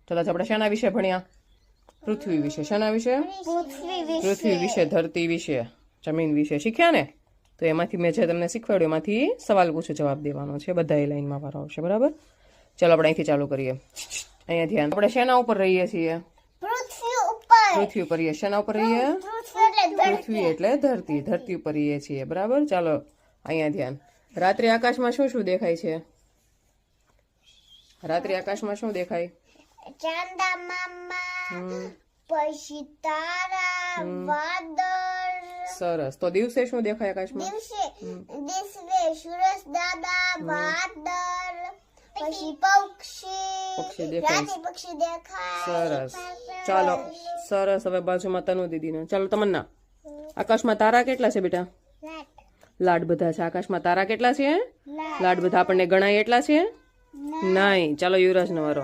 ચાલો આપણે શેના વિશે ભણ્યા? પૃથ્વી વિશે. શેના વિશે? પૃથ્વી વિશે, ધરતી વિશે, જમીન વિશે શીખ્યા ને? તો એમાંથી મેં જે તમને શીખવાડ્યું એમાંથી સવાલ પૂછો, જવાબ દેવાનો છે. બધા લાઈનમાં વારો આવશે. બરાબર? ચાલો આપણે અહીંથી ચાલુ કરીએ. અહીંયા ધ્યાન. આપણે શેના ઉપર રહીએ છીએ? પૃથ્વી ઉપર રહીએ. શેના ઉપર રહીએ? પૃથ્વી એટલે ધરતી. ધરતી ઉપર રહીએ છીએ. બરાબર? ચાલો અહીંયા ધ્યાન. રાત્રે આકાશમાં શું શું દેખાય છે? રાત્રે આકાશમાં શું દેખાય? ચાંદા મામા, પછી તારા, વાદળ. સરસ. તો દિવસે શું દેખાય આકાશમાં? દિવસે સૂરજ દાદા, વાદળ, પછી પક્ષી દેખાય. પક્ષી દેખાય. સરસ. ચાલો સરસ. હવે બાજુમાં તનુ દીદીને. ચાલો તમન્ના, આકાશમાં તારા કેટલા છે બેટા? લાડ બધા છે. આકાશમાં તારા કેટલા છે? લાડ બધા. આપણને ગણાય એટલા છે? નહીં. ચાલો યુવરાજ નો વારો.